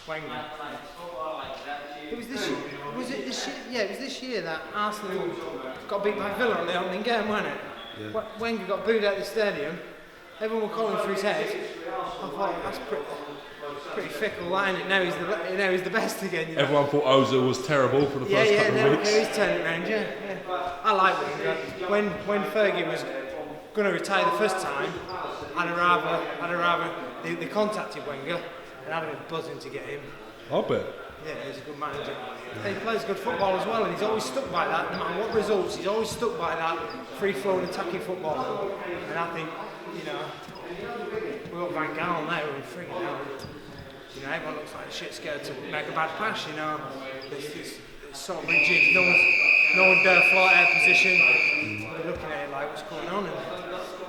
Wenger. It was this year. Was it this year? Yeah, it was this year that Arsenal got beat by Villa on the opening game, wasn't it? Yeah. Wenger got booed out of the stadium. Everyone were calling for his head. I thought that's pretty fickle line. Now he's the best again. You know? Everyone thought Ozil was terrible for the first couple of weeks. Yeah, he's turned it around. Yeah. I like Wenger. When Fergie was going to retire the first time, I'd rather they contacted Wenger and I'd have been buzzing to get him. I bet. Yeah, he's a good manager. And he plays good football as well, and he's always stuck by that. No matter what results, he's always stuck by that free-flowing, attacking football. And I think, we've got Van Gaal now and freaking out. Everyone looks like shit scared to make a bad pass. It's sort of rigid. No one dare fly out of position. We're looking at it like what's going on.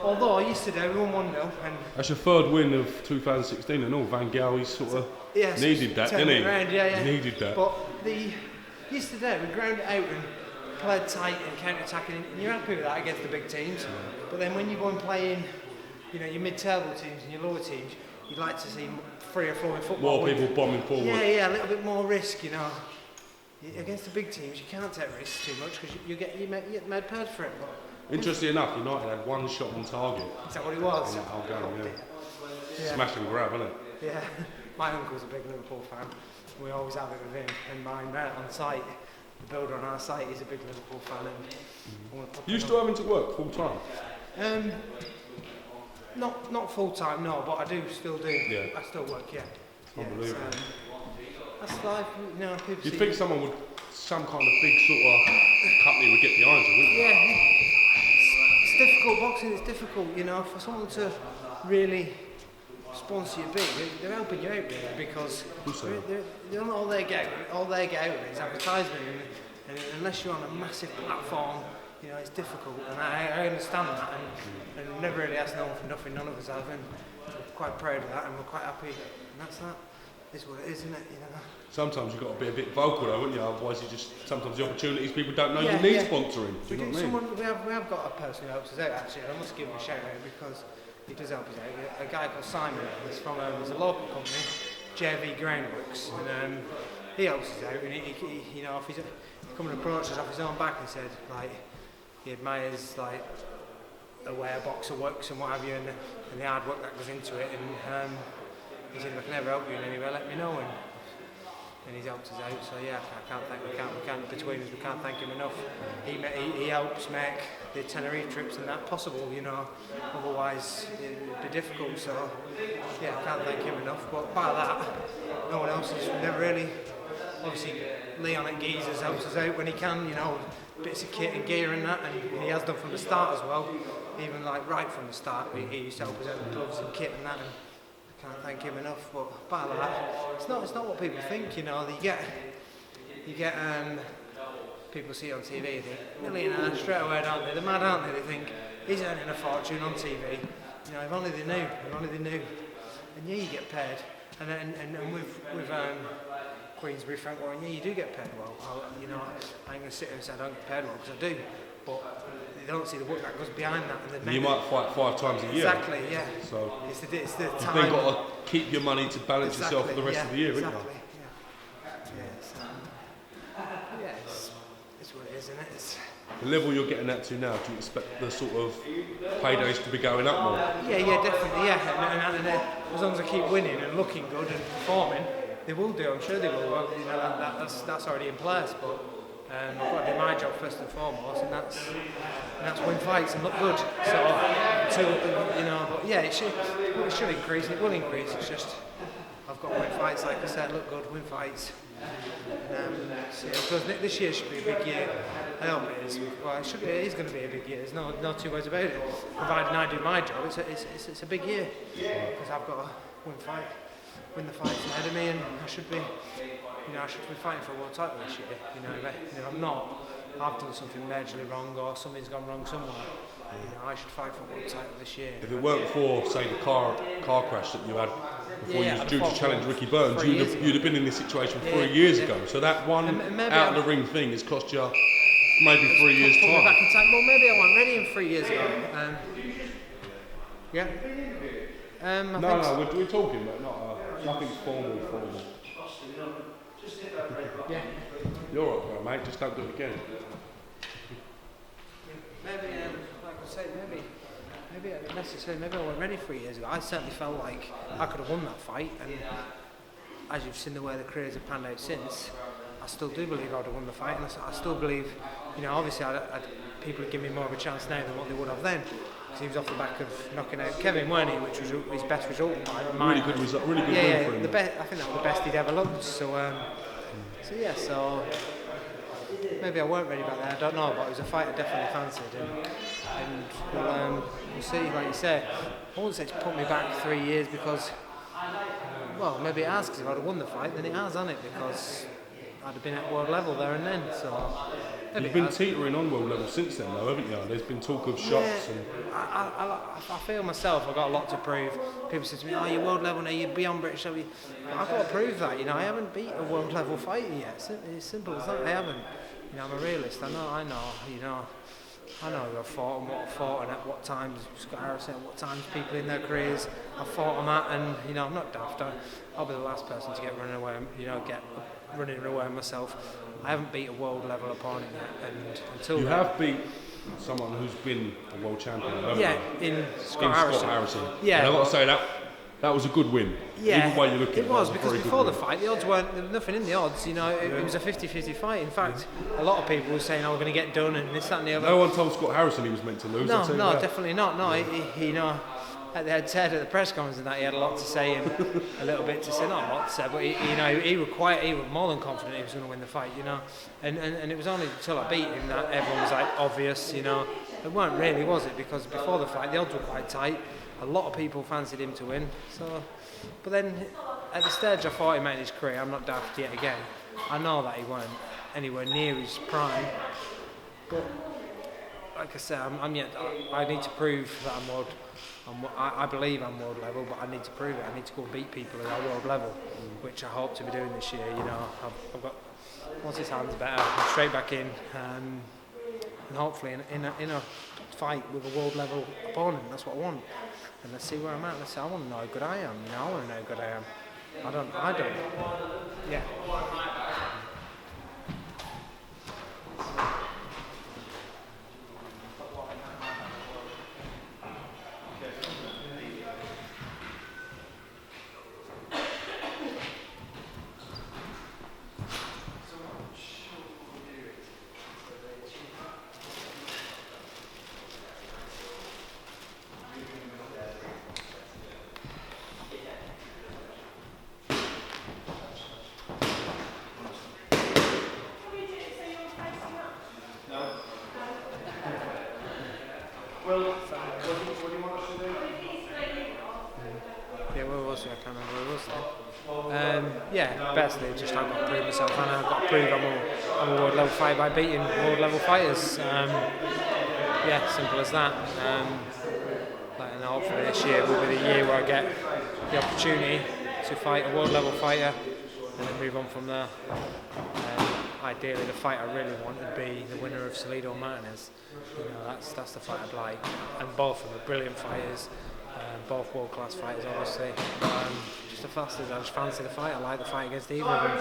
Although yesterday we won 1-0. That's your third win of 2016 and all. Van Gaal, he sort of needed that, didn't he? Around, He needed that. But yesterday we ground it out and played tight and counter-attacking, and you're happy with that against the big teams. But then when you go and play in, your mid-table teams and your lower teams, you'd like to see freer flowing football. More people bombing forward. Yeah, a little bit more risk, Against the big teams, you can't take risks too much because you get made paid for it. Interestingly enough, United had one shot on target. Is that what it was? In that whole game, yeah. Smash and grab, isn't it? Yeah. My uncle's a big Liverpool fan. We always have it with him. And my mate on site, the builder on our site, is a big Liverpool fan. You still having to work full time? Not full time, no, but I do still do. Yeah. I still work, yeah. Unbelievable. That's life, people You'd think someone would, some kind of big sort of company would get behind you, wouldn't they? Yeah. It's difficult, boxing is difficult, for someone to really sponsor your big, they're helping you out really because they're not all they get is advertisement, and unless you're on a massive platform, it's difficult, and I understand that, and never really asked no one for nothing, none of us have, and we're quite proud of that, and we're quite happy, and that's that. It's what it is, isn't it? Sometimes you've got to be a bit vocal though, haven't you? Otherwise sometimes the opportunities people don't know you need sponsoring. Do you know what I mean? We have got a person who helps us out actually, and I must give him a shout out because he does help us out. A guy called Simon, he's a local company, JV Groundworks, and he helps us out, and he if he's come and approached us off his own back and said, he admires, the way a boxer works and what have you, and the hard work that goes into it, and he said, if I can ever help you in any way, let me know, and he's helped us out, so yeah, between us, we can't thank him enough. He helps make the Tenerife trips and that possible, otherwise it'd be difficult, so yeah, I can't thank him enough, but by that, no one else has never really, obviously Leon at Geezers helps us out when he can, bits of kit and gear and that, and he has done from the start as well, even right from the start, he used to help us out with gloves and kit and that, and can't thank him enough, but by that, it's not what people think, you get people see on TV, they think, millionaire straight away, don't they? They're mad, aren't they? They think, he's earning a fortune on TV, if only they knew, and yeah, you get paid, and with Queensbury, Frank Warren, yeah, you do get paid well, I ain't going to sit here and say I don't get paid well, because I do, but they don't see the work that goes behind that. And you might fight 5 times a year. Exactly, yeah. So it's the time. You've then got to keep your money to balance yourself for the rest of the year, isn't it? Yeah, it's what it is, isn't it? The level you're getting at to now, do you expect the sort of paydays to be going up more? Yeah, definitely, yeah. And as long as I keep winning and looking good and performing, they will do, I'm sure they will. Well, that's already in place, but I've got to do my job first and foremost, and that's win fights and look good. But yeah, it should increase. It will increase. It's just I've got to win fights, like I said, look good, win fights. Because this year should be a big year. I hope it is. Well, it is going to be a big year. There's no two ways about it. Provided I do my job, it's a big year because I've got to win the fights ahead of me, and I should be. I should be fighting for a world title this year. If I'm not, I've done something majorly wrong or something's gone wrong somewhere. I should fight for a world title this year. If it weren't for, say, the car crash that you had before you was due to challenge Ricky Burns, you'd have been in this situation 3 years ago. So that one out of the ring thing has cost you maybe 3 years' time. Back in time. Well, maybe I wasn't ready in 3 years ago. Yeah. No, we're talking, but not. Nothing formal. Yeah. You're all right, mate. Just don't do it again. Maybe, like I say, maybe necessarily, maybe I wasn't ready 3 years ago. I certainly felt like I could have won that fight, and as you've seen the way the careers have panned out since, I still do believe I would have won the fight, and I still believe, obviously people would give me more of a chance now than what they would have then. Because he was off the back of knocking out Kevin, weren't he? Which was his best result. Really good result, really good win for him. I think that was the best he'd ever looked. So maybe I weren't ready back then. I don't know, but it was a fight I definitely fancied, and we'll see. Like you say, I won't say it's put me back 3 years because, well, maybe it has. Because if I'd have won the fight, then it has, hasn't it? Because I'd have been at world level there and then. So. You've been teetering on world level since then, though, haven't you? There's been talk of shots. Yeah, I feel myself, I've got a lot to prove. People say to me, you're world level now, you're beyond British level. I've got to prove that, I haven't beat a world level fighter yet. It's simple as that, I haven't. I'm a realist, I know who I've fought and what I've fought and at what times, Scott Harrison, at what times people in their careers have fought them at, and I'm not daft. I'll be the last person to get running away, running away myself. I haven't beat a world level opponent yet, and until you have beat someone who's been a world champion, haven't you? in Scott Harrison. Yeah, and I've got to say that was a good win. Yeah, even way you look at it. It was because before the fight, the odds there was nothing in the odds. It was a 50-50 fight. In fact, a lot of people were saying, we're going to get done and this, that, and the other. No one told Scott Harrison he was meant to lose. No, definitely not. No, he at the head said at the press conference and that he had a lot to say and a little bit to say, not a lot to say, but he was quiet. He was more than confident he was going to win the fight, and it was only until I beat him that everyone was like obvious, It weren't really, was it? Because before the fight the odds were quite tight. A lot of people fancied him to win. So, but then at the stage I thought he made his career, I'm not daft yet again. I know that he weren't anywhere near his prime, but like I said, I need to prove that I believe I'm world level, but I need to prove it. I need to go and beat people who are world level, which I hope to be doing this year. I've got, once his hand's better, I'm straight back in, and hopefully in a fight with a world level opponent. That's what I want. And let's see where I'm at. I want to know how good I am. I want to know how good I am. I don't. Yeah. Basically, just I've got to prove myself, and I've got to prove I'm a world level fighter by beating world level fighters. Simple as that. And hopefully this year will be the year where I get the opportunity to fight a world level fighter, and then move on from there. Ideally, the fight I really want would be the winner of Salido Martinez. That's the fight I'd like, and both of them are brilliant fighters. Both world-class fighters, obviously. But just the fastest. I just fancy the fight. I like the fight against either of them.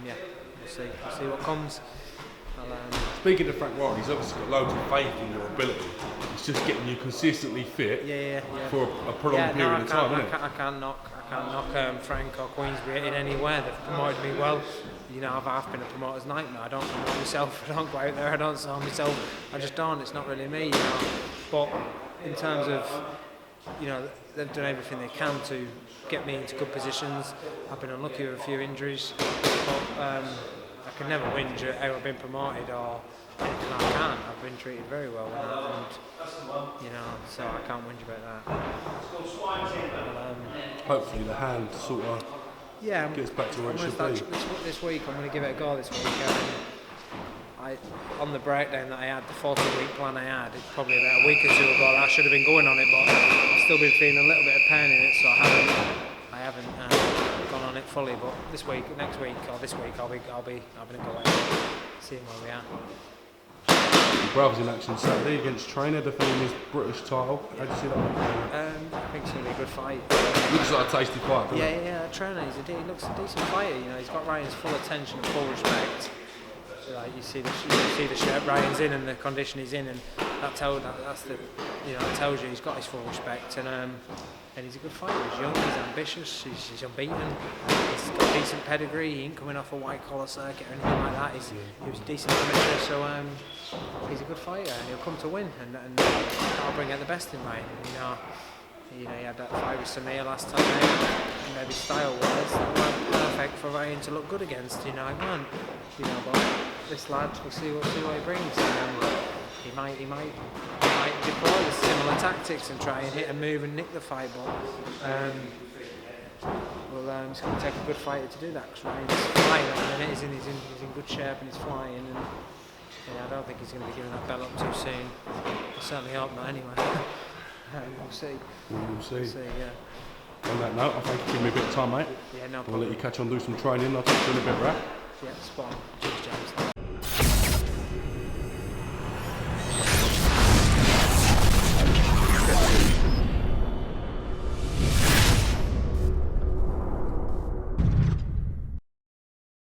We'll see what comes. Speaking of Frank Warren, he's obviously got loads of faith in your ability. It's just getting you consistently fit for a prolonged period of time, isn't it? I can't knock Frank or Queensbury in any way. They've promoted me well. I've been a promoter's nightmare. I don't promote myself. I don't go out there. I don't sell myself. I just don't. It's not really me. But in terms of, they've done everything they can to get me into good positions. I've been unlucky with a few injuries, but I can never whinge at how I've been promoted or anything. I can't. I've been treated very well, and so I can't whinge about that. Hopefully the hand sort of gets back to where it should be. This week I'm going to give it a go. This week. On the breakdown that I had, the 14-week plan I had, it's probably about a week or two ago I should have been going on it, but I've still been feeling a little bit of pain in it, so I haven't gone on it fully. But next week, I'll be having a go at it, seeing where we are. Your brother's in action Saturday against Trainer, defending his British title. How do you see that one? I think it's going to be a good fight. Looks like a tasty fight, doesn't it? Yeah, Trainer, he looks a decent fighter. You know, he's got Ryan's full attention and full respect. Like you see the shirt Ryan's in and the condition he's in, and that tells you he's got his full respect. And he's a good fighter. He's young, he's ambitious, he's unbeaten. He's got decent pedigree. He ain't coming off a white collar circuit or anything like that. He was a decent amateur, so he's a good fighter and he'll come to win. And that'll bring out the best in Ryan. You know, he had that fight with Samir last time out. Maybe style-wise, that weren't perfect for Ryan to look good against. You know, I can't. You know, but this lad, we'll see what he brings. He might deploy the similar tactics and try and hit and move and nick the fight, but it's going to take a good fighter to do that, because Ryan's flying at the minute. He's in good shape and he's flying, and I don't think he's going to be giving that belt up too soon. I certainly hope not anyway. We'll see. We'll see. Yeah. On that note, I think you give me a bit of time, mate. Yeah, no We'll problem. let you catch on, do some training. I'll talk to you in a bit, right? Yeah, spot on. Cheers, James.